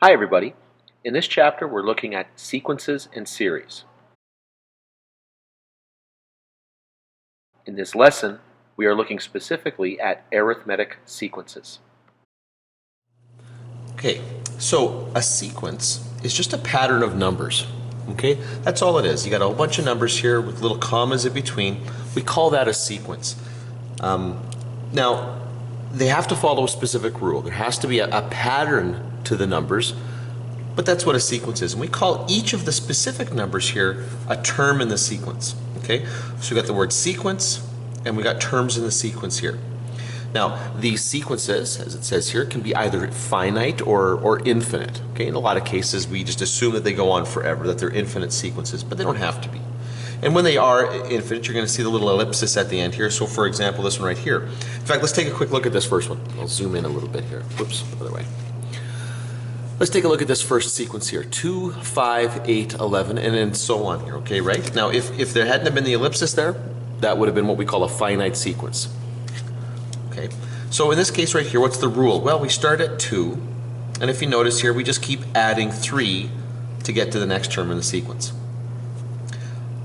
Hi everybody. In this chapter we're looking at sequences and series. In this lesson we are looking specifically at arithmetic sequences. Okay, so a sequence is just a pattern of numbers. Okay, that's all it is. You got a whole bunch of numbers here with little commas in between. We call that a sequence. Now, they have to follow a specific rule. There has to be a pattern to the numbers, but that's what a sequence is. And we call each of the specific numbers here a term in the sequence. Okay, so we got the word sequence, and we got terms in the sequence here. Now, these sequences, as it says here, can be either finite or infinite. Okay, in a lot of cases, we just assume that they go on forever, that they're infinite sequences, but they don't have to be. And when they are infinite, you're going to see the little ellipsis at the end here. So, for example, this one right here. In fact, let's take a quick look at this first one. I'll zoom in a little bit here. Whoops, other way. Let's take a look at this first sequence here. 2, 5, 8, 11, and then so on here. Okay, right? Now, if there hadn't been the ellipsis there, that would have been what we call a finite sequence. Okay, so in this case right here, what's the rule? Well, we start at 2, and if you notice here, we just keep adding 3 to get to the next term in the sequence.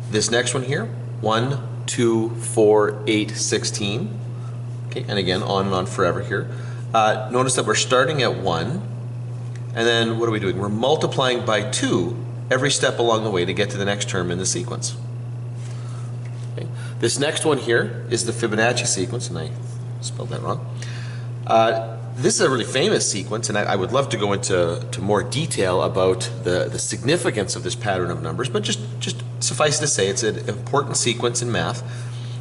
This next one here, 1, 2, 4, 8, 16. Okay, and again, on and on forever here. Notice that we're starting at 1, and then what are we doing? We're multiplying by 2 every step along the way to get to the next term in the sequence. Okay. This next one here is the Fibonacci sequence, and I spelled that wrong. This is a really famous sequence, and I would love to go into more detail about the significance of this pattern of numbers, but just suffice to say it's an important sequence in math.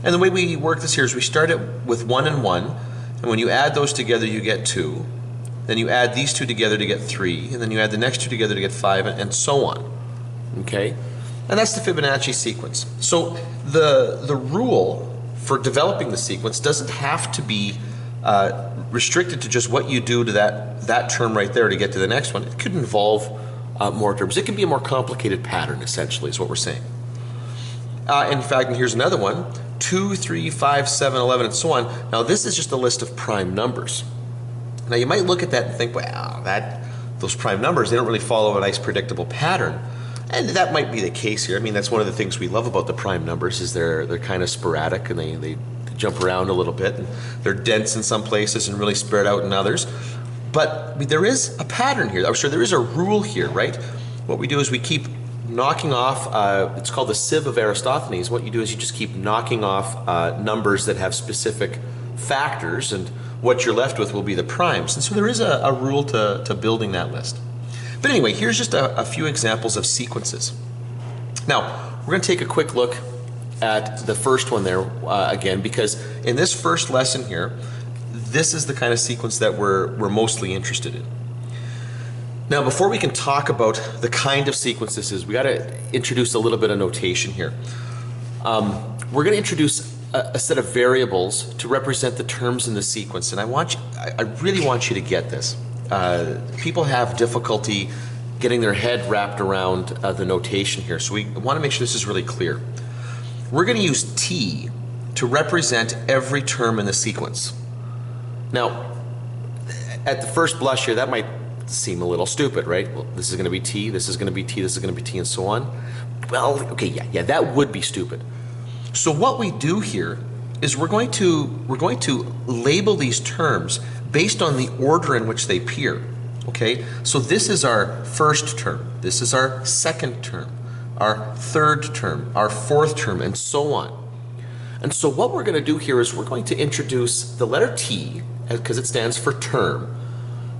And the way we work this here is we start it with 1 and 1, and when you add those together you get 2. Then you add these two together to get 3, and then you add the next two together to get 5, and so on. Okay? And that's the Fibonacci sequence. So the rule for developing the sequence doesn't have to be restricted to just what you do to that term right there to get to the next one. It could involve more terms. It can be a more complicated pattern, essentially, is what we're saying. In fact, and here's another one, 2, 3, 5, 7, 11, and so on. Now, this is just a list of prime numbers. Now, you might look at that and think, wow, those prime numbers, they don't really follow a nice predictable pattern. And that might be the case here. I mean, that's one of the things we love about the prime numbers is they're kind of sporadic and they jump around a little bit. And they're dense in some places and really spread out in others. But I mean, there is a pattern here. I'm sure there is a rule here, right? What we do is we keep knocking off, it's called the sieve of Aristophanes. What you do is you just keep knocking off numbers that have specific factors, and what you're left with will be the primes. And so there is a rule to building that list. But anyway, here's just a few examples of sequences. Now, we're going to take a quick look at the first one there again, because in this first lesson here, this is the kind of sequence that we're mostly interested in. Now, before we can talk about the kind of sequence this is, we got to introduce a little bit of notation here. We're going to introduce a set of variables to represent the terms in the sequence, and I really want you to get this. People have difficulty getting their head wrapped around the notation here, so we want to make sure this is really clear. We're going to use t to represent every term in the sequence. Now, at the first blush here, that might seem a little stupid, right? Well, this is going to be t, this is going to be t, this is going to be t, and so on. Well, okay, yeah, that would be stupid. So what we do here is we're going to label these terms based on the order in which they appear. Okay, so this is our first term, this is our second term, our third term, our fourth term, and so on. And so what we're going to do here is we're going to introduce the letter T, because it stands for term,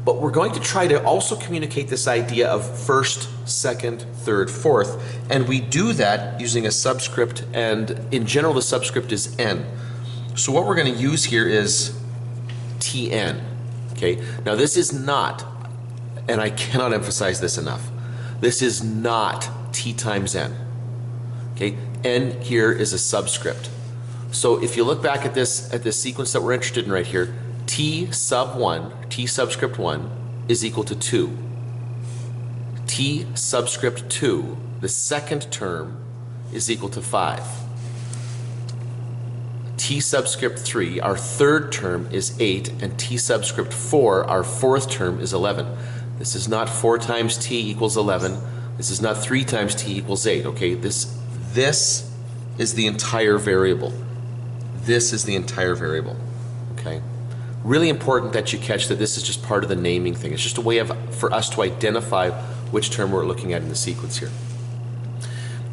but we're going to try to also communicate this idea of first, second, third, fourth, and we do that using a subscript, and in general the subscript is n. So what we're going to use here is Tn. Okay, now this is not, and I cannot emphasize this enough, this is not t times n. Okay, n here is a subscript. So if you look back at this sequence that we're interested in right here, t sub 1, t subscript 1 is equal to 2. T subscript 2, the second term, is equal to 5. T subscript 3, our third term, is 8, and T subscript 4, our fourth term, is 11. This is not 4 times t equals 11. This is not 3 times t equals 8, okay? This is the entire variable. This is the entire variable, okay? Really important that you catch that this is just part of the naming thing. It's just a way for us to identify which term we're looking at in the sequence here.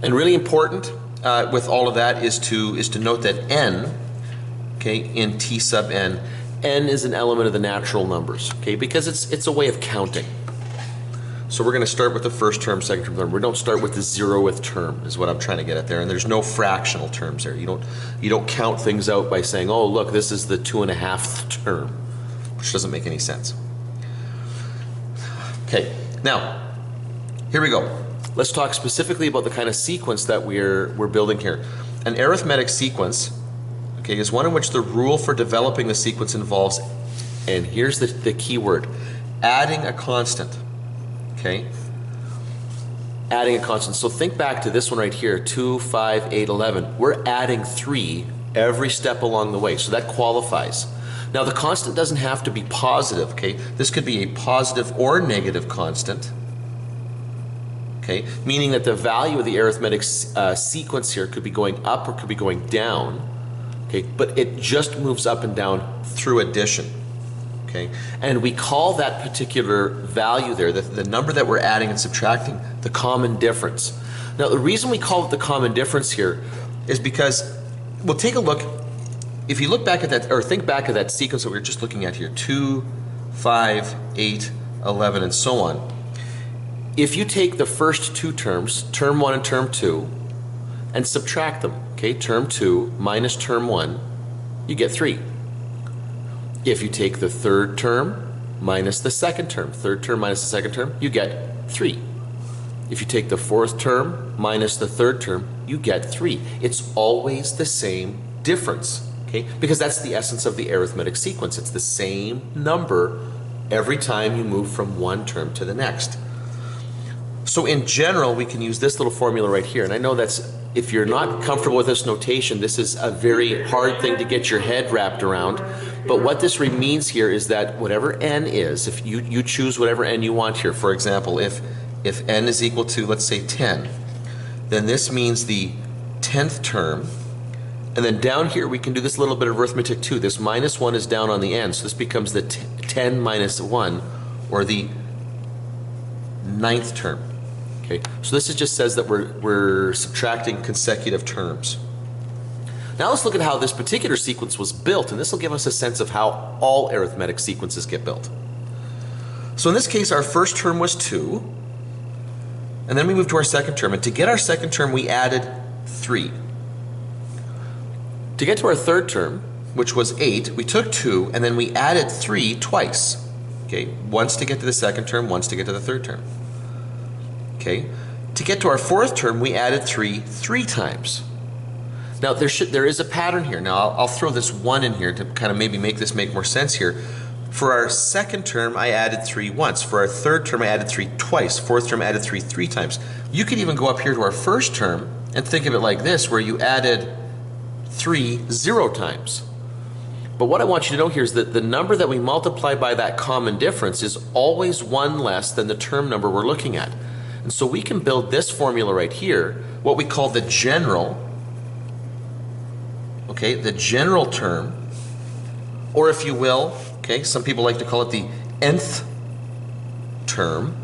And really important with all of that is to note that n, okay, in t sub n is an element of the natural numbers, okay, because it's a way of counting. So we're going to start with the first term, second term, third. We don't start with the 0th term, is what I'm trying to get at there. And there's no fractional terms there. You don't count things out by saying, oh, look, this is the 2.5th term, which doesn't make any sense. Okay, now, here we go. Let's talk specifically about the kind of sequence that we're building here. An arithmetic sequence, okay, is one in which the rule for developing the sequence involves, and here's the key word, adding a constant. Okay, adding a constant. So think back to this one right here, 2, 5, 8, 11. We're adding 3 every step along the way, so that qualifies. Now the constant doesn't have to be positive, okay? This could be a positive or negative constant, okay? Meaning that the value of the arithmetic sequence here could be going up or could be going down, okay? But it just moves up and down through addition. Okay, and we call that particular value there, the number that we're adding and subtracting, the common difference. Now the reason we call it the common difference here is because, well, take a look, if you look back at that, or think back at that sequence that we were just looking at here, 2, 5, 8, 11, and so on. If you take the first 2 terms, term 1 and term 2, and subtract them, okay, term 2 minus term 1, you get 3. If you take the third term minus the second term, third term minus the second term, you get 3. If you take the fourth term minus the third term, you get 3. It's always the same difference, okay? Because that's the essence of the arithmetic sequence. It's the same number every time you move from one term to the next. So in general, we can use this little formula right here. And I know that's, if you're not comfortable with this notation, this is a very hard thing to get your head wrapped around. But what this means here is that whatever n is, if you choose whatever n you want here, for example, if n is equal to, let's say, 10, then this means the 10th term. And then down here, we can do this little bit of arithmetic too. This minus 1 is down on the end, so this becomes the 10 minus 1, or the 9th term. Okay, so this just says that we're subtracting consecutive terms. Now let's look at how this particular sequence was built, and this will give us a sense of how all arithmetic sequences get built. So in this case, our first term was 2, and then we moved to our second term, and to get our second term, we added 3. To get to our third term, which was 8, we took 2, and then we added 3 twice. Okay, once to get to the second term, once to get to the third term. Okay, to get to our fourth term, we added 3 times. Now there is a pattern here. Now I'll throw this 1 in here to kind of maybe make this make more sense here. For our second term, I added 3 once. For our third term, I added 3 twice. Fourth term, I added 3 times. You could even go up here to our first term and think of it like this, where you added 3 0 times. But what I want you to know here is that the number that we multiply by that common difference is always 1 less than the term number we're looking at. And so we can build this formula right here, what we call the general, okay, the general term, or if you will, okay, some people like to call it the nth term,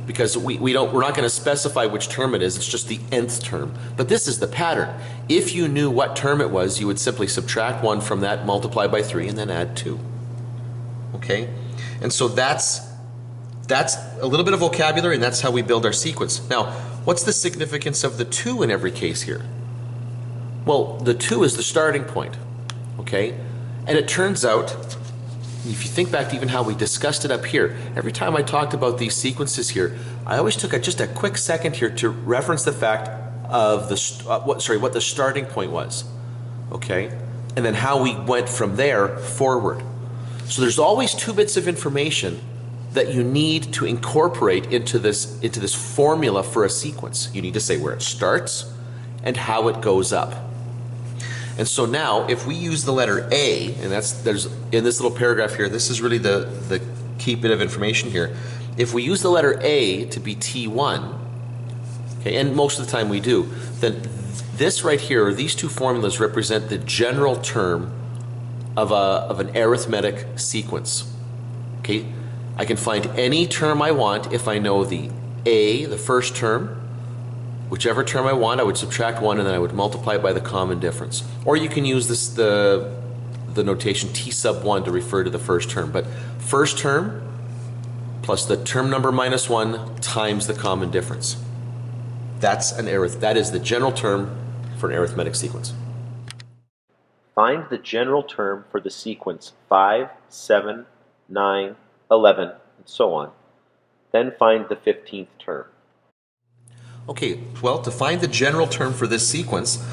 because we're not going to specify which term it is, it's just the nth term. But this is the pattern. If you knew what term it was, you would simply subtract 1 from that, multiply by 3, and then add 2. Okay? And so that's a little bit of vocabulary, and that's how we build our sequence. Now, what's the significance of the 2 in every case here? Well, the 2 is the starting point, okay? And it turns out, if you think back to even how we discussed it up here, every time I talked about these sequences here, I always took just a quick second here to reference the fact of what the starting point was, okay? And then how we went from there forward. So there's always 2 bits of information that you need to incorporate into this formula for a sequence. You need to say where it starts and how it goes up. And so now, if we use the letter A, and there's in this little paragraph here, this is really the key bit of information here. if we use the letter A to be T1, okay, and most of the time we do, then this right here, or these two formulas, represent the general term of an arithmetic sequence. Okay, I can find any term I want if I know the A, the first term. Whichever term I want, I would subtract 1 and then I would multiply it by the common difference. Or you can use this the notation T sub 1 to refer to the first term. But first term plus the term number minus 1 times the common difference. That is the general term for an arithmetic sequence. Find the general term for the sequence 5, 7, 9, 11, and so on. Then find the 15th term. Okay, well, to find the general term for this sequence,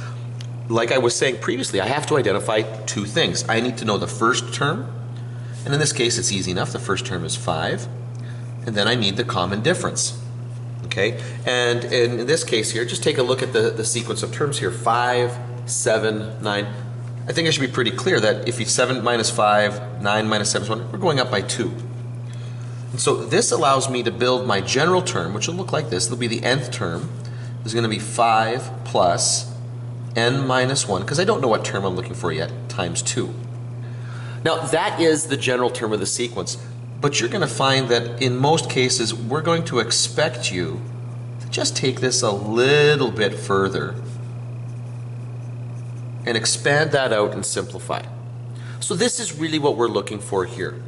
like I was saying previously, I have to identify two things. I need to know the first term, and in this case it's easy enough. The first term is 5, and then I need the common difference. Okay, and in this case here, just take a look at the sequence of terms here, 5, 7, 9. I think it should be pretty clear that if you 7 minus 5, 9 minus 7 is 1, we're going up by 2. And so this allows me to build my general term, which will look like this. It'll be the nth term. Is going to be 5 plus n minus 1, because I don't know what term I'm looking for yet, times 2. Now that is the general term of the sequence, but you're going to find that in most cases we're going to expect you to just take this a little bit further and expand that out and simplify. So this is really what we're looking for here.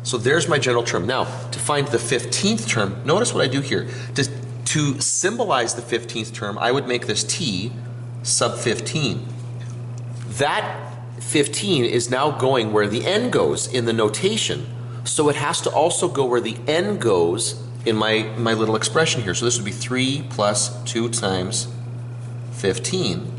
So there's my general term. Now, to find the 15th term, notice what I do here. To symbolize the 15th term, I would make this t sub 15. That 15 is now going where the n goes in the notation, so it has to also go where the n goes in my little expression here. So this would be 3 plus 2 times 15.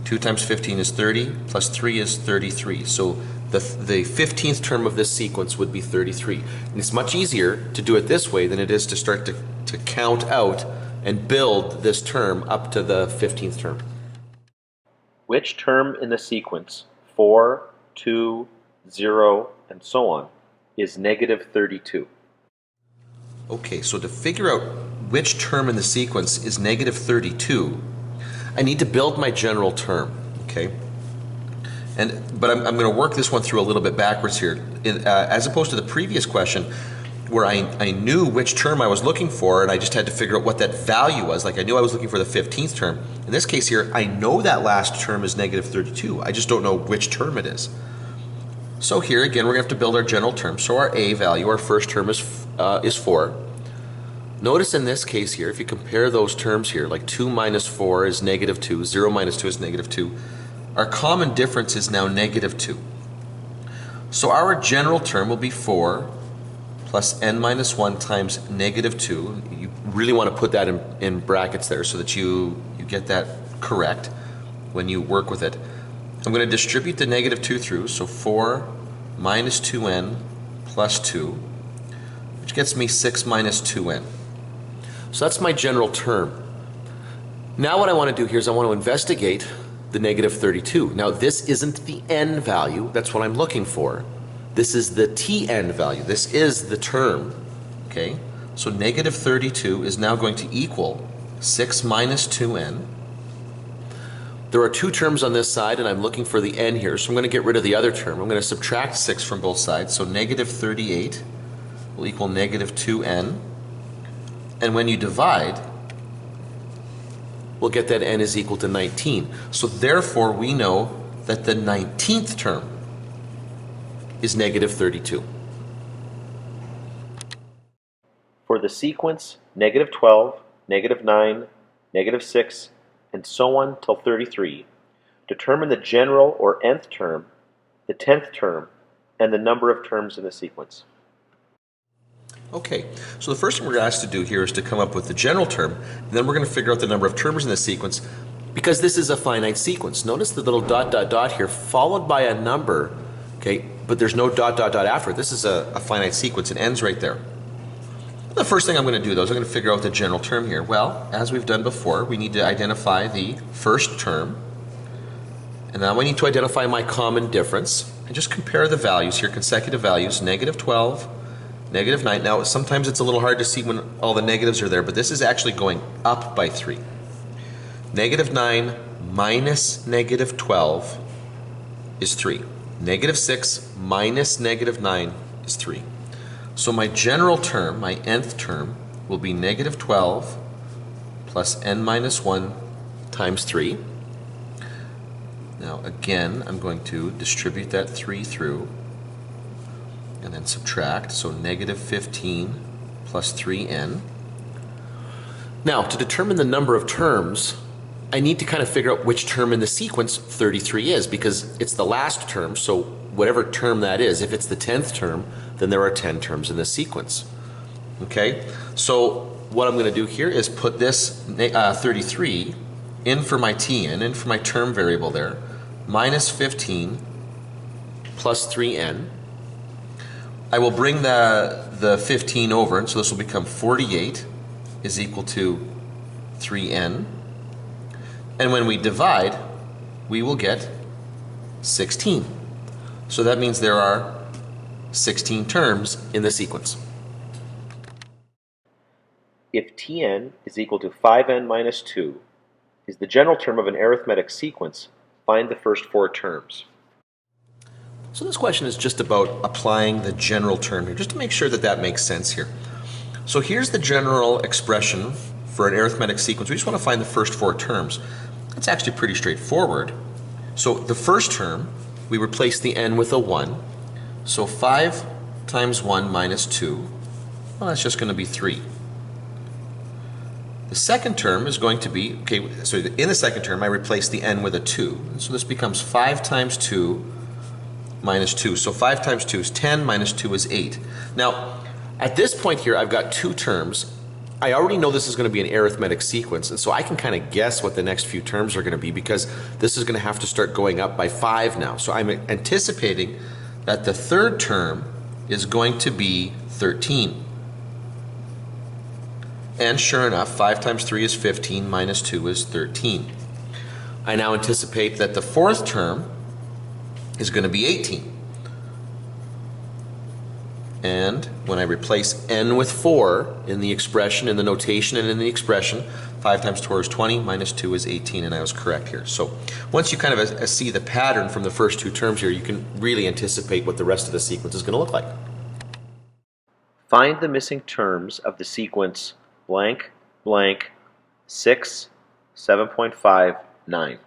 2 times 15 is 30, plus 3 is 33. So the 15th term of this sequence would be 33. And it's much easier to do it this way than it is to start to count out and build this term up to the 15th term. Which term in the sequence 4, 2, 0, and so on is negative 32? Okay, so to figure out which term in the sequence is negative 32, I need to build my general term, okay? But I'm going to work this one through a little bit backwards here. As opposed to the previous question, where I knew which term I was looking for and I just had to figure out what that value was. Like I knew I was looking for the 15th term. In this case here, I know that last term is negative 32. I just don't know which term it is. So here again, we're going to have to build our general term. So our a value, our first term is 4. Notice in this case here, if you compare those terms here, like 2 minus 4 is negative 2, 0 minus 2 is negative 2. Our common difference is now negative 2. So our general term will be 4 plus n minus 1 times negative 2. You really want to put that in brackets there so that you get that correct when you work with it. I'm going to distribute the negative 2 through, so 4 minus 2n plus 2, which gets me 6 minus 2n. So that's my general term. Now what I want to do here is I want to investigate the negative 32. Now this isn't the n value, that's what I'm looking for. This is the tn value. This is the term, okay? So negative 32 is now going to equal 6 minus 2n. There are two terms on this side and I'm looking for the n here, so I'm going to get rid of the other term. I'm going to subtract 6 from both sides, so negative 38 will equal negative 2n. And when you divide, we'll get that n is equal to 19. So therefore we know that the 19th term is negative 32. For the sequence negative 12, negative 9, negative 6, and so on till 33, determine the general or nth term, the 10th term, and the number of terms in the sequence. Okay, so the first thing we're asked to do here is to come up with the general term, and then we're going to figure out the number of terms in the sequence, because this is a finite sequence. Notice the little dot dot dot here followed by a number, okay, but there's no dot dot dot after it. This is a finite sequence. It ends right there. The first thing I'm going to do though is I'm going to figure out the general term here. Well, as we've done before, we need to identify the first term, and now we need to identify my common difference and just compare the values here, consecutive values, negative 12, negative 9. Now, sometimes it's a little hard to see when all the negatives are there, but this is actually going up by 3. Negative 9 minus negative 12 is 3. Negative 6 minus negative 9 is 3. So my general term, my nth term, will be negative 12 plus n minus 1 times 3. Now again, I'm going to distribute that 3 through and then subtract, so negative 15 plus 3n. Now, to determine the number of terms, I need to kind of figure out which term in the sequence 33 is, because it's the last term, so whatever term that is, if it's the 10th term, then there are 10 terms in the sequence. Okay, so what I'm going to do here is put this 33 in for my tn, in for my term variable there, minus 15 plus 3n. I will bring the 15 over, and so this will become 48 is equal to 3n. And when we divide, we will get 16. So that means there are 16 terms in the sequence. If Tn is equal to 5n minus 2 is the general term of an arithmetic sequence, find the first 4 terms. So this question is just about applying the general term here, just to make sure that that makes sense here. So here's the general expression for an arithmetic sequence. We just want to find the first 4 terms. It's actually pretty straightforward. So the first term, we replace the n with a 1. So 5 times 1 minus 2, well, that's just going to be 3. The second term is going to be, okay, so in the second term I replace the n with a 2. So this becomes 5 times 2 minus 2. So 5 times 2 is 10, minus 2 is 8. Now, at this point here, I've got 2 terms. I already know this is going to be an arithmetic sequence, and so I can kind of guess what the next few terms are going to be, because this is going to have to start going up by 5 now. So I'm anticipating that the third term is going to be 13. And sure enough, 5 times 3 is 15, minus 2 is 13. I now anticipate that the fourth term is going to be 18. And when I replace n with 4 in the expression, in the notation and in the expression, 5 times 4 is 20, minus 2 is 18, and I was correct here. So once you kind of see the pattern from the first 2 terms here, you can really anticipate what the rest of the sequence is going to look like. Find the missing terms of the sequence blank, blank, 6, 7.5, 9.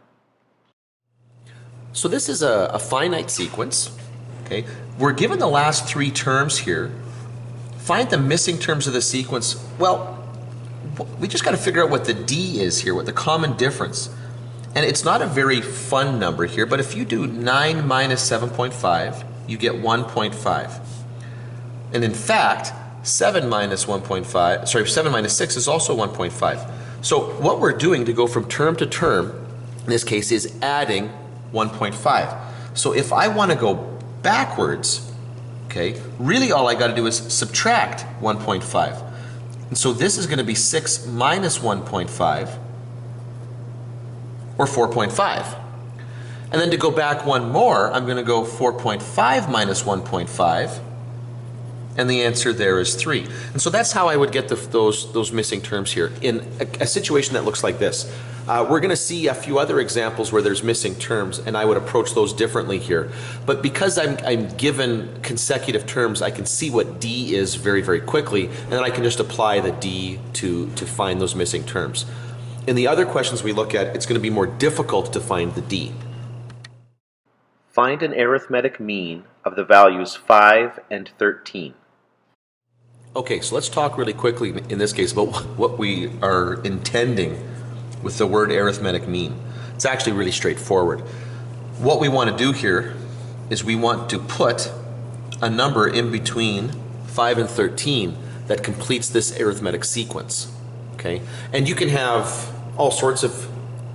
So this is a finite sequence. Okay, we're given the last 3 terms here. Find the missing terms of the sequence. Well, we just got to figure out what the d is here, what the common difference. And it's not a very fun number here, but if you do 9 minus 7.5, you get 1.5. And in fact, 7 minus 6 is also 1.5. So what we're doing to go from term to term, in this case, is adding 1.5. So if I want to go backwards, okay, really all I got to do is subtract 1.5. And so this is going to be 6 minus 1.5, or 4.5. And then to go back one more, I'm going to go 4.5 minus 1.5, and the answer there is 3. And so that's how I would get those missing terms here. In a situation that looks like this, we're going to see a few other examples where there's missing terms, and I would approach those differently here. But because I'm given consecutive terms, I can see what d is very, very quickly, and then I can just apply the d to find those missing terms. In the other questions we look at, it's going to be more difficult to find the d. Find an arithmetic mean of the values 5 and 13. Okay, so let's talk really quickly in this case about what we are intending with the word arithmetic mean. It's actually really straightforward. What we want to do here is we want to put a number in between 5 and 13 that completes this arithmetic sequence. Okay, and you can have all sorts of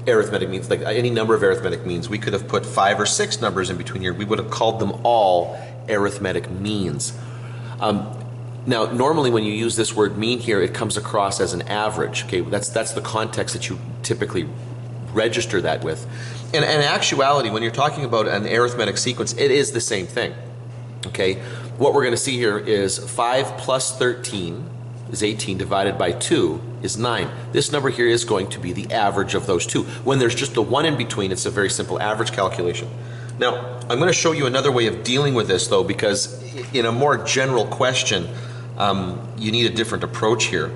arithmetic means, like any number of arithmetic means. We could have put 5 or 6 numbers in between here. We would have called them all arithmetic means. Now, normally when you use this word mean here, it comes across as an average. Okay, that's the context that you typically register that with. And in actuality, when you're talking about an arithmetic sequence, it is the same thing. Okay, what we're going to see here is 5 plus 13 is 18 divided by 2 is 9. This number here is going to be the average of those two. When there's just a 1 in between, it's a very simple average calculation. Now, I'm going to show you another way of dealing with this, though, because in a more general question, you need a different approach here.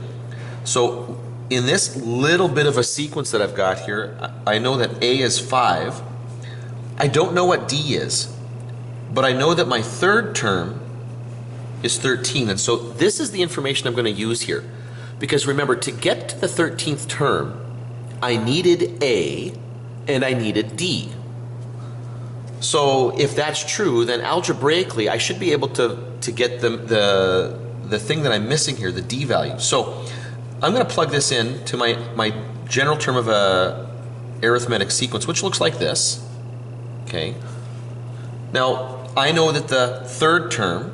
So in this little bit of a sequence that I've got here, I know that A is 5. I don't know what D is, but I know that my third term is 13. And so this is the information I'm going to use here. Because remember, to get to the 13th term, I needed A and I needed D. So if that's true, then algebraically, I should be able to get the thing that I'm missing here, the D value. So I'm going to plug this in to my general term of a arithmetic sequence, which looks like this. Okay. Now, I know that the third term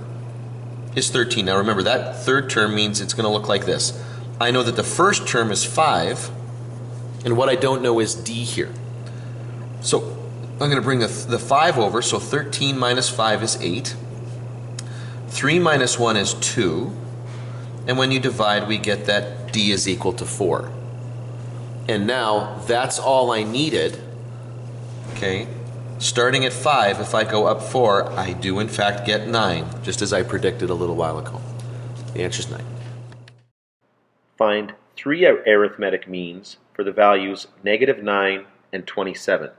is 13. Now remember, that third term means it's going to look like this. I know that the first term is 5, and what I don't know is D here. So I'm going to bring the 5 over, so 13 minus 5 is 8. 3 minus 1 is 2. And when you divide, we get that D is equal to 4. And now, that's all I needed. Okay. Starting at 5, if I go up 4, I do in fact get 9, just as I predicted a little while ago. The answer is 9. Find 3 arithmetic means for the values -9 and 27.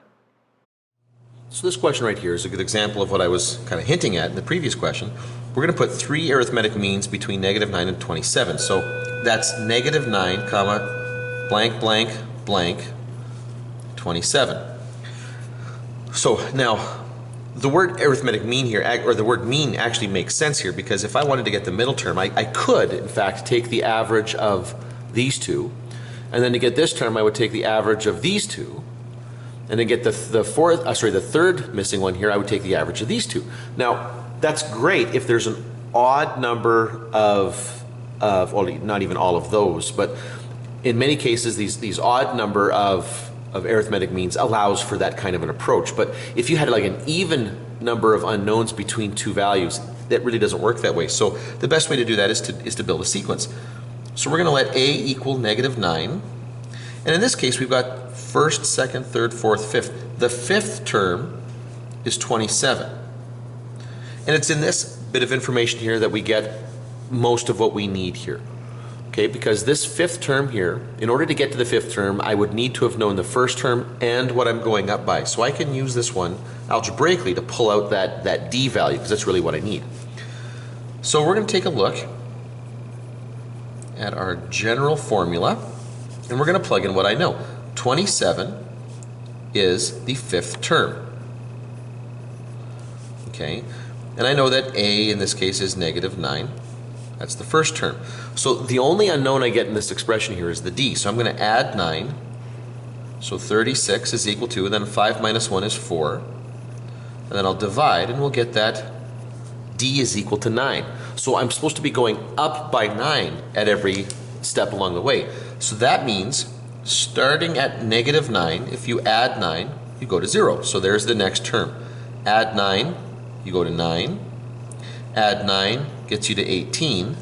So this question right here is a good example of what I was kind of hinting at in the previous question. We're going to put 3 arithmetic means between -9 and 27. So that's -9, comma, blank, blank, blank, 27. So now, the word arithmetic mean here, or the word mean actually makes sense here, because if I wanted to get the middle term, I could, in fact, take the average of these two, and then to get this term, I would take the average of these two, and then get the third missing one here, I would take the average of these two. Now, that's great if there's an odd number of well, not even all of those, but in many cases, these odd number of arithmetic means allows for that kind of an approach. But if you had like an even number of unknowns between two values, that really doesn't work that way. So the best way to do that is to build a sequence. So we're going to let A equal -9. And in this case, we've got first, second, third, fourth, fifth. The fifth term is 27. And it's in this bit of information here that we get most of what we need here. Okay, because this fifth term here, in order to get to the fifth term, I would need to have known the first term and what I'm going up by. So I can use this one algebraically to pull out that D value, because that's really what I need. So we're going to take a look at our general formula, and we're going to plug in what I know. 27 is the fifth term. Okay, and I know that A in this case is -9. That's the first term. So the only unknown I get in this expression here is the D. So I'm going to add 9. So 36 is equal to, and then 5 minus 1 is 4. And then I'll divide, and we'll get that D is equal to 9. So I'm supposed to be going up by 9 at every step along the way. So that means starting at -9, if you add 9, you go to 0. So there's the next term. Add 9, you go to 9. Add 9 gets you to 18.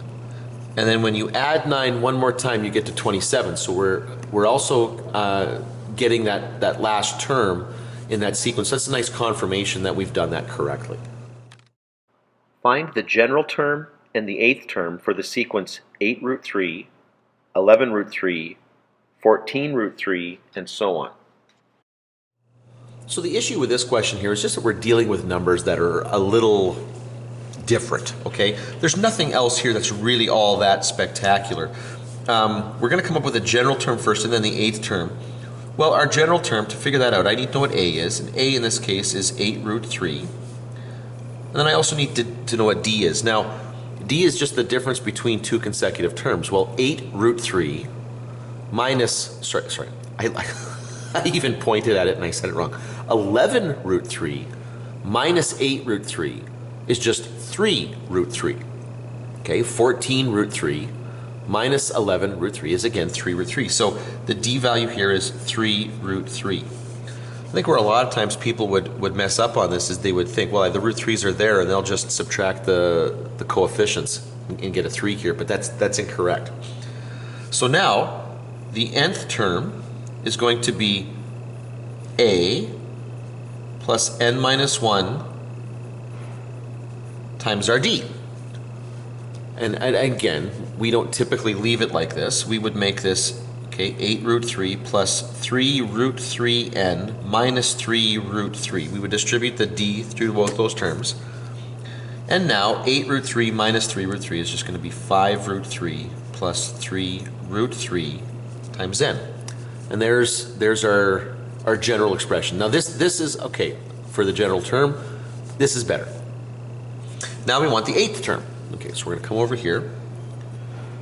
And then when you add 9 one more time, you get to 27. So we're also getting that last term in that sequence. That's a nice confirmation that we've done that correctly. Find the general term and the eighth term for the sequence 8 root 3, 11 root 3, 14 root 3, and so on. So the issue with this question here is just that we're dealing with numbers that are a little different, okay? There's nothing else here that's really all that spectacular. We're going to come up with a general term first and then the eighth term. Well, our general term, to figure that out, I need to know what A is. And A in this case is 8 root 3. And then I also need to know what D is. Now, D is just the difference between two consecutive terms. Well, 8 root 3 minus, I even pointed at it and I said it wrong. 11 root 3 minus 8 root 3 is just 3 root 3. Okay, 14 root 3 minus 11 root 3 is again 3 root 3. So the D value here is 3 root 3. I think where a lot of times people would mess up on this is they would think, well, the root 3's are there and they'll just subtract the coefficients and get a 3 here, but that's incorrect. So now the nth term is going to be a plus n minus 1 times our d. And again, we don't typically leave it like this. We would make this, okay, 8 root 3 plus 3 root 3n minus 3 root 3. We would distribute the d through both those terms. And now 8 root 3 minus 3 root 3 is just going to be 5 root 3 plus 3 root 3 times n. And there's our general expression. Now this is, okay, for the general term, this is better. Now we want the 8th term. Okay, so we're going to come over here.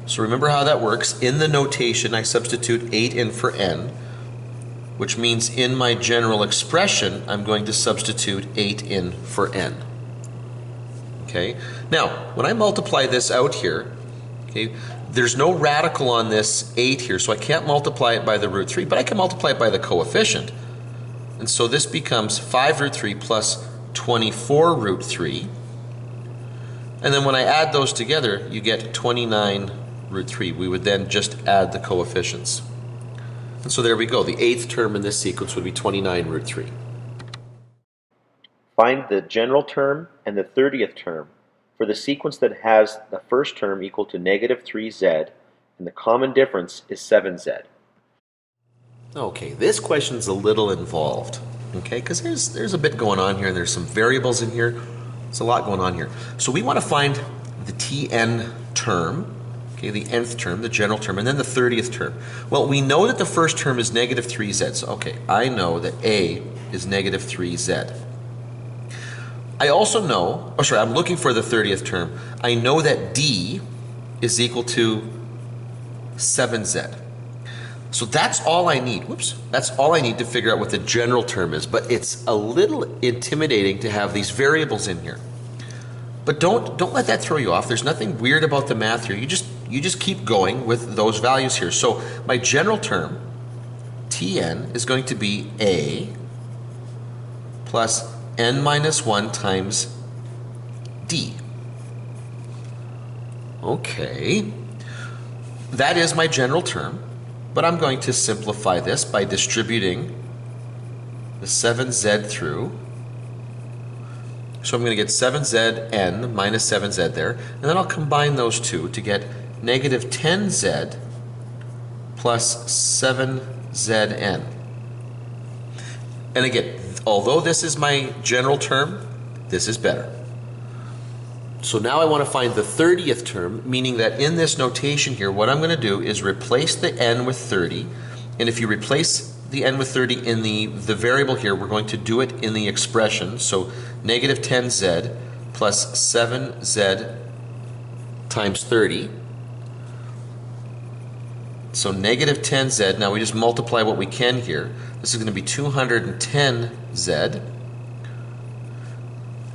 So remember how that works. In the notation, I substitute 8 in for n, which means in my general expression, I'm going to substitute 8 in for n. Okay, now when I multiply this out here, okay, there's no radical on this 8 here, so I can't multiply it by the root 3, but I can multiply it by the coefficient. And so this becomes 5 root 3 plus 24 root 3. And then when I add those together, you get 29 root 3. We would then just add the coefficients. And so there we go. The 8th term in this sequence would be 29 root 3. Find the general term and the 30th term for the sequence that has the first term equal to negative 3z and the common difference is 7z. Okay, this question's a little involved, okay, because there's a bit going on here and there's some variables in here. There's a lot going on here. So we want to find the Tn term, okay, the nth term, the general term, and then the 30th term. Well, we know that the first term is negative 3z. So, okay, I know that a is negative 3z. I also know, I'm looking for the 30th term. I know that d is equal to 7z. So that's all I need. Whoops. That's all I need to figure out what the general term is. But it's a little intimidating to have these variables in here. But don't let that throw you off. There's nothing weird about the math here. You just keep going with those values here. So my general term, Tn, is going to be a plus n minus 1 times d. Okay. That is my general term. But I'm going to simplify this by distributing the 7z through. So I'm going to get 7zn minus 7z there. And then I'll combine those two to get negative 10z plus 7zn. And again, although this is my general term, this is better. So now I want to find the 30th term, meaning that in this notation here, what I'm going to do is replace the n with 30. And if you replace the n with 30 in the variable here, we're going to do it in the expression. So negative 10z plus 7z times 30. So negative 10z, now we just multiply what we can here. This is going to be 210z.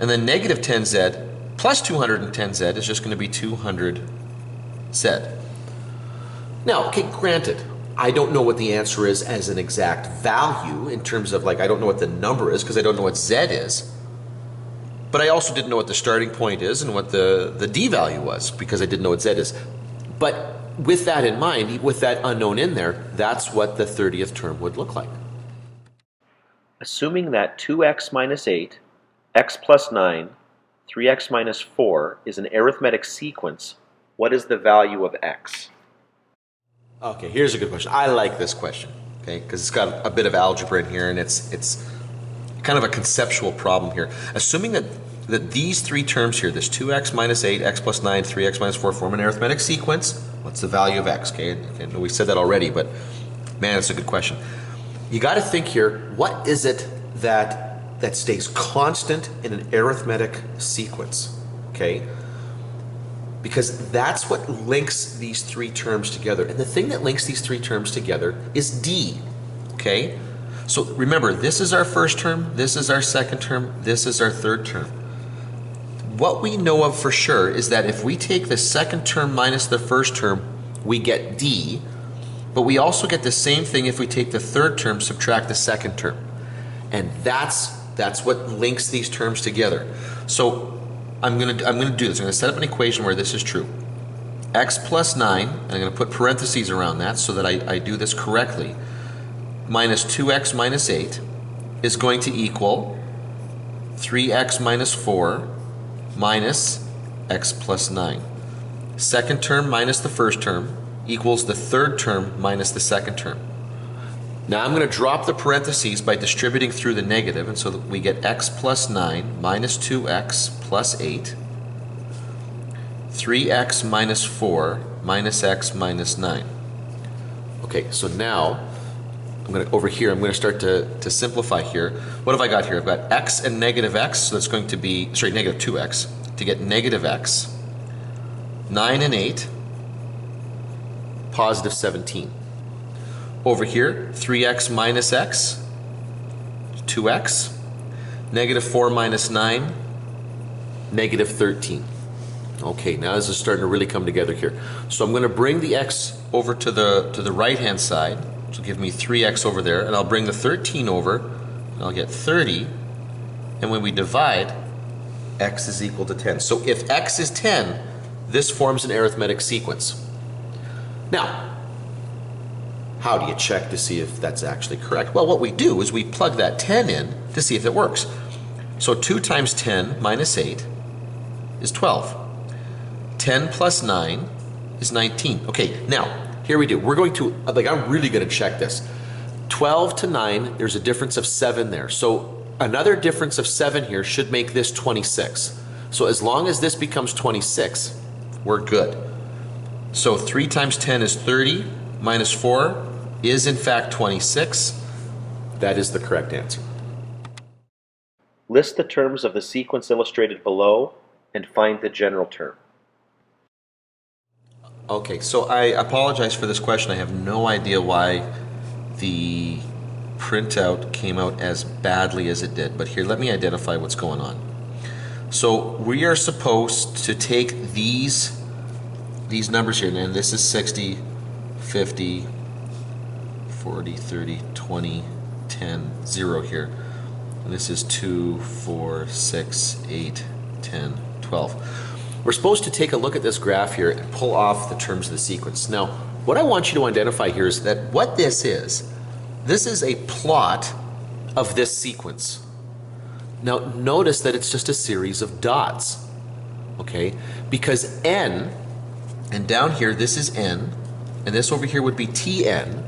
And then negative 10z plus 210z is just going to be 200z. Now, okay, granted, I don't know what the answer is as an exact value in terms of, like, I don't know what the number is because I don't know what z is. But I also didn't know what the starting point is and what the d value was because I didn't know what z is. But with that in mind, with that unknown in there, that's what the 30th term would look like. Assuming that 2x minus 8, x plus 9, 3x minus 4 is an arithmetic sequence, what is the value of x? Okay, here's a good question. I like this question, okay, because it's got a bit of algebra in here and it's kind of a conceptual problem here. Assuming that these three terms here, this 2x minus 8, x plus 9, 3x minus 4 form an arithmetic sequence, what's the value of x? Okay, we said that already, but man, it's a good question. You got to think here, what is it that stays constant in an arithmetic sequence, okay? Because that's what links these three terms together. And the thing that links these three terms together is d, okay? So remember, this is our first term, this is our second term, this is our third term. What we know of for sure is that if we take the second term minus the first term, we get d, but we also get the same thing if we take the third term, subtract the second term. And that's what links these terms together. So I'm gonna do this. I'm gonna set up an equation where this is true. X plus 9, and I'm gonna put parentheses around that so that I do this correctly, minus 2x minus 8 is going to equal 3x minus 4 minus x plus 9. Second term minus the first term equals the third term minus the second term. Now I'm going to drop the parentheses by distributing through the negative, and so that we get x plus 9 minus 2x plus 8, 3x minus 4 minus x minus 9. Okay, so now over here, I'm going to start to simplify here. What have I got here? I've got x and negative x, so that's going to be, negative 2x, to get negative x, 9 and 8, positive 17. Over here, 3x minus x, 2x, negative 4 minus 9, negative 13. Okay, now this is starting to really come together here. So I'm going to bring the x over to the right-hand side, which will give me 3x over there, and I'll bring the 13 over, and I'll get 30, and when we divide, x is equal to 10. So if x is 10, this forms an arithmetic sequence. Now, how do you check to see if that's actually correct? Well, what we do is we plug that 10 in to see if it works. So 2 times 10 minus 8 is 12. 10 plus 9 is 19. Okay, now, here we do. We're going to, I'm really going to check this. 12 to 9, there's a difference of 7 there. So another difference of 7 here should make this 26. So as long as this becomes 26, we're good. So 3 times 10 is 30, minus 4 is in fact 26. That is the correct answer. List the terms of the sequence illustrated below and find the general term. Okay, so I apologize for this question. I have no idea why the printout came out as badly as it did, but here, let me identify what's going on. So we are supposed to take these numbers here, and this is 60, 50, 40, 30, 20, 10, 0 here. And this is 2, 4, 6, 8, 10, 12. We're supposed to take a look at this graph here and pull off the terms of the sequence. Now, what I want you to identify here is that what this is a plot of this sequence. Now, notice that it's just a series of dots, okay? Because n, and down here this is n, and this over here would be Tn.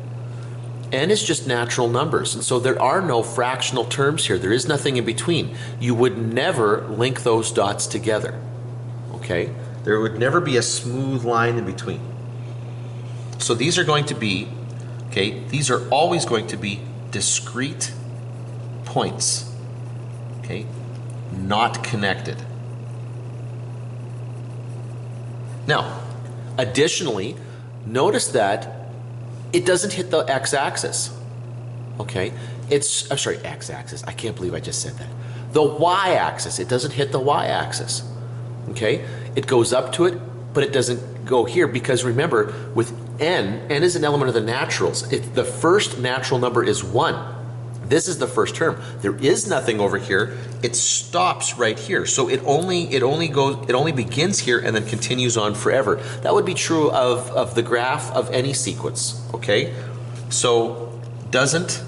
N is just natural numbers, and so there are no fractional terms here. There is nothing in between. You would never link those dots together. Okay? There would never be a smooth line in between. So these are going to be, okay, these are always going to be discrete points, okay, not connected. Now, additionally, notice that it doesn't hit the x-axis, okay? I'm sorry, x-axis, I can't believe I just said that. The y-axis, it doesn't hit the y-axis. Okay, it goes up to it, but it doesn't go here because remember, with n is an element of the naturals. If the first natural number is 1, this is the first term. There is nothing over here. It stops right here. So it only begins here and then continues on forever. That would be true of the graph of any sequence. Okay, so doesn't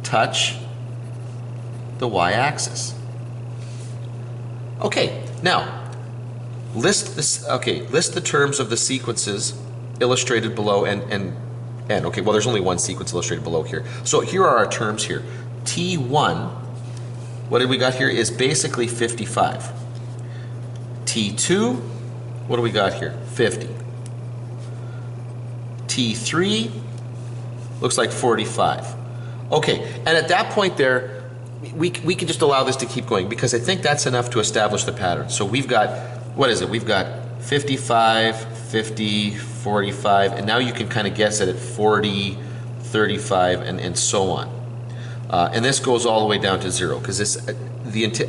touch the y-axis. Okay, now list the terms of the sequences illustrated below and okay, well there's only one sequence illustrated below here. So here are our terms here. T1, what did we got here, is basically 55. T2, what do we got here? 50. T3 looks like 45. Okay, and at that point there, we can just allow this to keep going because I think that's enough to establish the pattern. So we've got, what is it? We've got 55, 50, 45, and now you can kind of guess at it 40, 35, and so on. And this goes all the way down to 0 because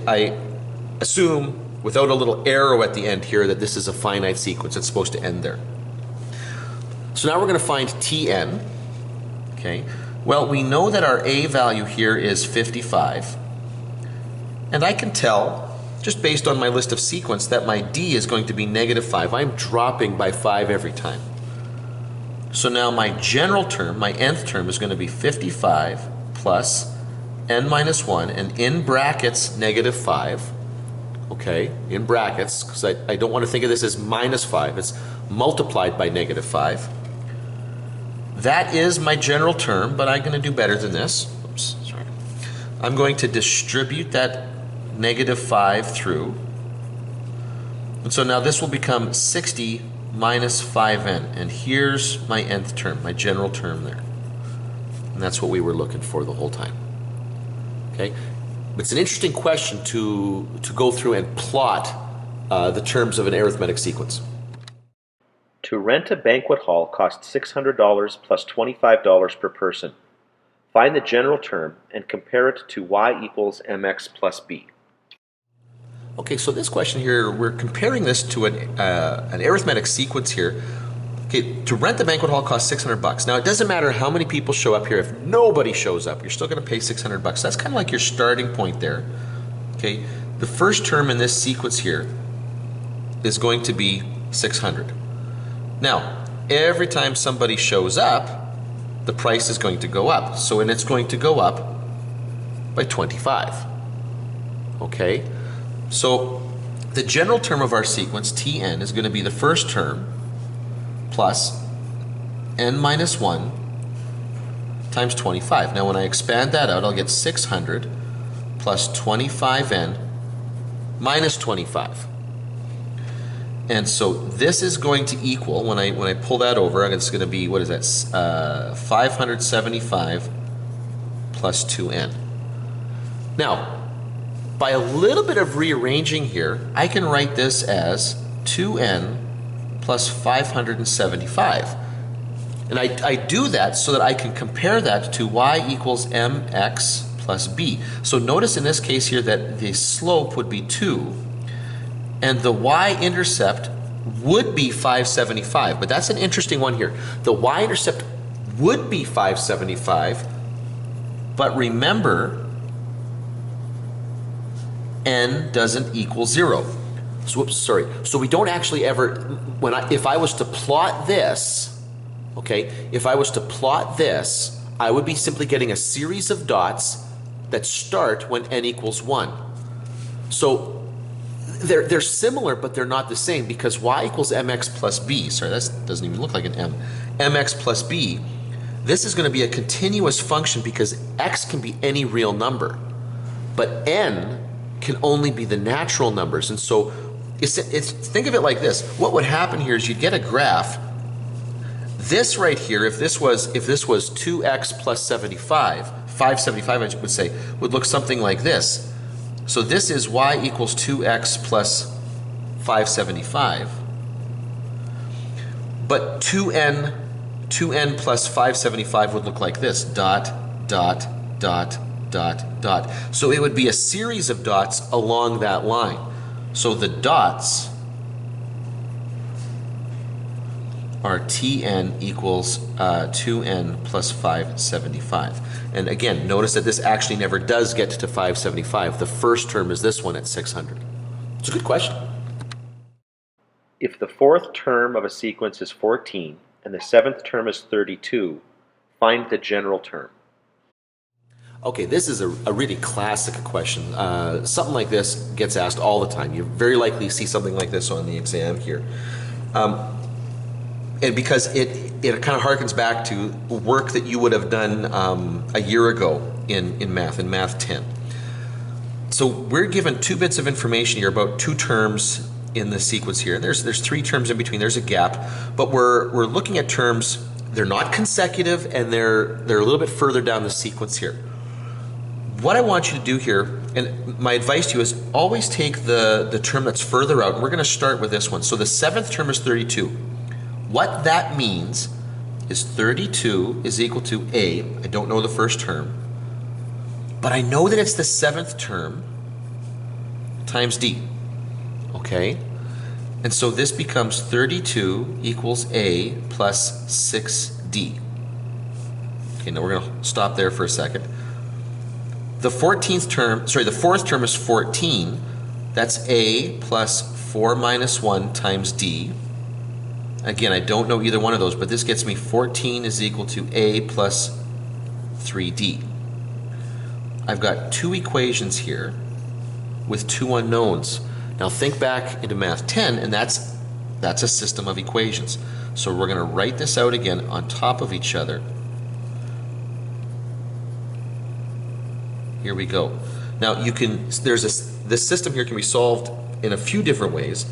I assume without a little arrow at the end here that this is a finite sequence. It's supposed to end there. So now we're going to find Tn. Okay, Well, we know that our A value here is 55. And I can tell, just based on my list of sequence, that my D is going to be -5. I'm dropping by 5 every time. So now my general term, my nth term, is going to be 55 plus n minus 1, and in brackets, -5. Okay, in brackets, because I don't want to think of this as -5. It's multiplied by -5. That is my general term, but I'm going to do better than this. Oops, sorry. I'm going to distribute that -5 through. And so now this will become 60 minus 5n. And here's my nth term, my general term there. And that's what we were looking for the whole time. Okay? It's an interesting question to go through and plot the terms of an arithmetic sequence. To rent a banquet hall costs $600 plus $25 per person. Find the general term and compare it to y equals mx plus b. Okay, so this question here, we're comparing this to an arithmetic sequence here. Okay, to rent the banquet hall costs $600. Now, it doesn't matter how many people show up here. If nobody shows up, you're still going to pay $600. That's kind of like your starting point there. Okay, the first term in this sequence here is going to be 600. Now, every time somebody shows up, the price is going to go up. So, and it's going to go up by 25. Okay, so the general term of our sequence, Tn, is going to be the first term plus n minus 1 times 25. Now, when I expand that out, I'll get 600 plus 25n minus 25. And so this is going to equal, when I pull that over, it's going to be, what is that, 575 plus 2n. Now, by a little bit of rearranging here, I can write this as 2n plus 575. And I do that so that I can compare that to y equals mx plus b. So notice in this case here that the slope would be 2, and the y-intercept would be 575. But that's an interesting one here. The y-intercept would be 575, but remember, n doesn't equal 0. So, whoops, sorry. So we don't actually ever, if I was to plot this, okay, if I was to plot this, I would be simply getting a series of dots that start when n equals 1. So they're similar, but they're not the same, because y equals mx plus b. Sorry, that doesn't even look like an m. mx plus b. This is going to be a continuous function because x can be any real number, but n can only be the natural numbers. And so think of it like this. What would happen here is you'd get a graph. This right here, if this was 2x plus 75, 575 I would say, would look something like this. So this is y equals 2x plus 575. But 2n plus 575 would look like this, dot, dot, dot, dot, dot. So it would be a series of dots along that line. So the dots are Tn equals 2n plus 575. And again, notice that this actually never does get to 575. The first term is this one at 600. It's a good question. If the fourth term of a sequence is 14 and the seventh term is 32, find the general term. Okay, this is a really classic question. Something like this gets asked all the time. You very likely see something like this on the exam here. And because it kind of harkens back to work that you would have done a year ago in Math 10. So we're given 2 bits of information here about 2 terms in the sequence here. There's 3 terms in between. There's a gap, but we're looking at terms. They're not consecutive, and they're a little bit further down the sequence here. What I want you to do here, and my advice to you, is always take the term that's further out, and we're going to start with this one. So the 7th term is 32. What that means is 32 is equal to A. I don't know the first term, but I know that it's the 7th term times D. Okay? And so this becomes 32 equals A plus 6D. Okay, Okay, now we're going to stop there for a second. The 14th term, sorry, the fourth term is 14. That's a plus 4 minus 1 times d. Again, I don't know either one of those, but this gets me 14 is equal to a plus 3d. I've got two equations here with two unknowns. Now think back into Math 10, and that's a system of equations. So we're going to write this out again on top of each other. Here we go. Now this system here can be solved in a few different ways,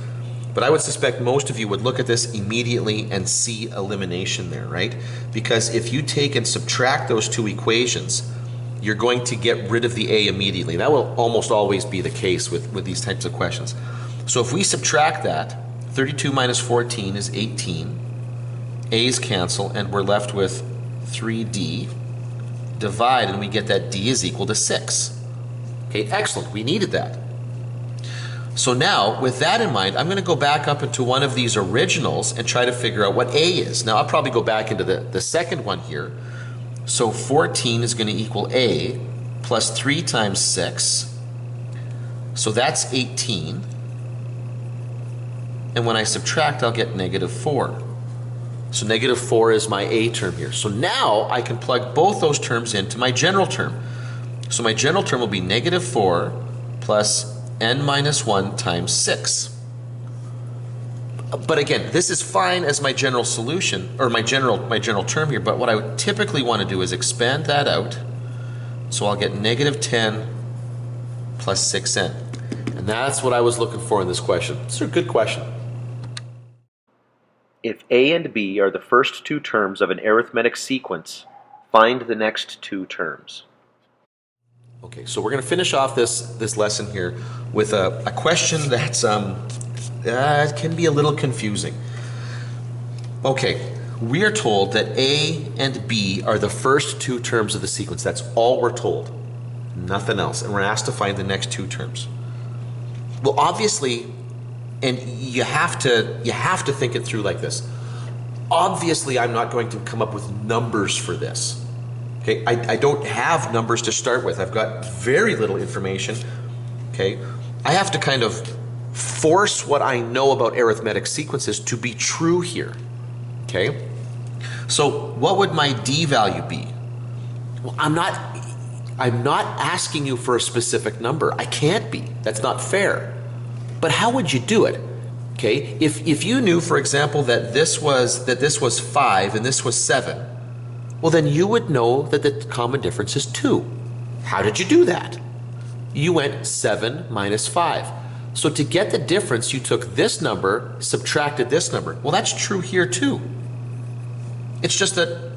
but I would suspect most of you would look at this immediately and see elimination there, right? Because if you take and subtract those two equations, you're going to get rid of the a immediately. That will almost always be the case with these types of questions. So if we subtract that, 32 minus 14 is 18. A's cancel, and we're left with 3d. Divide, and we get that d is equal to 6. Okay, excellent. We needed that. So now, with that in mind, I'm going to go back up into one of these originals and try to figure out what a is. Now, I'll probably go back into the second one here. So 14 is going to equal a plus 3 times 6. So that's 18. And when I subtract, I'll get negative 4. So negative 4 is my a term here. So now I can plug both those terms into my general term. So my general term will be negative 4 plus n minus 1 times 6. But again, this is fine as my general solution, or my general term here, but what I would typically want to do is expand that out. So I'll get negative 10 plus 6n. And that's what I was looking for in this question. It's a good question. If a and b are the first two terms of an arithmetic sequence, find the next two terms. Okay, so we're going to finish off this lesson here with a question that's can be a little confusing. Okay, we are told that a and b are the first two terms of the sequence. That's all we're told, nothing else. And we're asked to find the next two terms. Well, obviously, and you have to think it through like this. Obviously, I'm not going to come up with numbers for this. Okay, I don't have numbers to start with. I've got very little information. Okay, I have to kind of force what I know about arithmetic sequences to be true here. Okay, so what would my d value be? Well, I'm not asking you for a specific number. I can't be. That's not fair. But how would you do it? Okay, if you knew, for example, that this was 5 and this was 7, well, then you would know that the common difference is 2. How did you do that? You went 7 minus 5. So to get the difference, you took this number, subtracted this number. Well, that's true here too. It's just that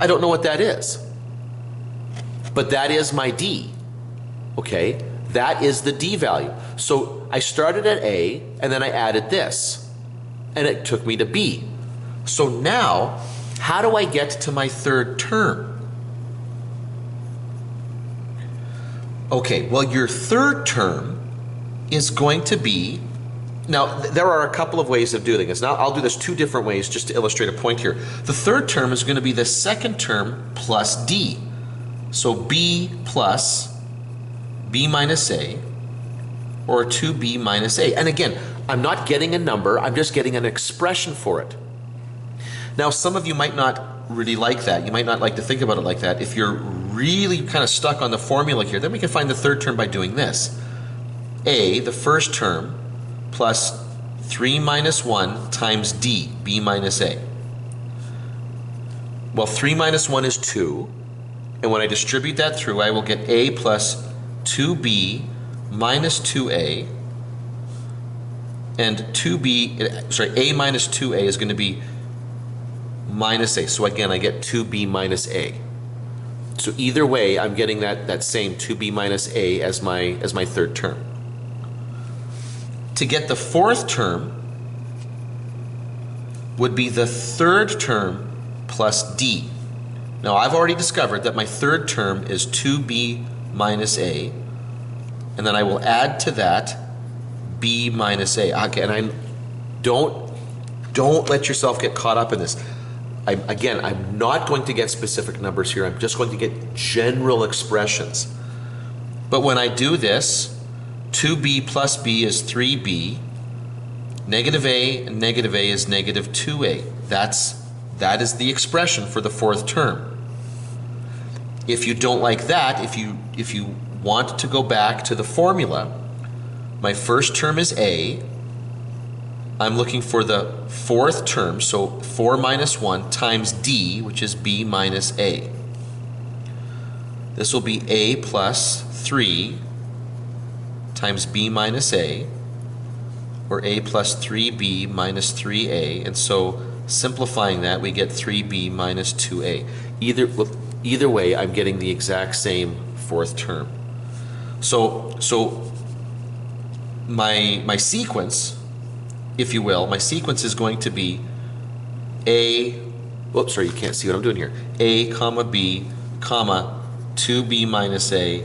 I don't know what that is. But that is my d. Okay, that is the d value. So I started at a, and then I added this, and it took me to b. So now, how do I get to my third term? Okay, well, your third term is going to be, now there are a couple of ways of doing this. Now I'll do this two different ways just to illustrate a point here. The third term is going to be the second term plus d. So b plus b minus a, or 2b minus a. And again, I'm not getting a number, I'm just getting an expression for it. Now, some of you might not really like that. You might not like to think about it like that. If you're really kind of stuck on the formula here, then we can find the third term by doing this. A, the first term, plus 3 minus 1 times d, b minus a. Well, 3 minus 1 is 2. And when I distribute that through, I will get a plus 2b minus 2a. And a minus 2a is going to be minus a. So again, I get 2b minus a. So either way, I'm getting that same 2b minus a as my third term. To get the fourth term would be the third term plus d. Now I've already discovered that my third term is 2b minus a, and then I will add to that b minus a. Okay, and don't let yourself get caught up in this. I'm not going to get specific numbers here. I'm just going to get general expressions. But when I do this, 2b plus b is 3b. Negative a and negative a is negative 2a. That is the expression for the fourth term. If you don't like that, if you want to go back to the formula, my first term is a. I'm looking for the fourth term, so 4 minus 1 times d, which is b minus a. This will be a plus 3 times b minus a, or a plus 3b minus 3a, and so simplifying that, we get 3b minus 2a. Either way, I'm getting the exact same fourth term. So my sequence, if you will, my sequence is going to be a, oops, sorry, you can't see what I'm doing here. A, comma, b, comma, 2b minus a,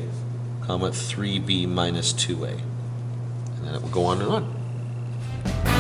comma, 3b minus 2a. And then it will go on and on.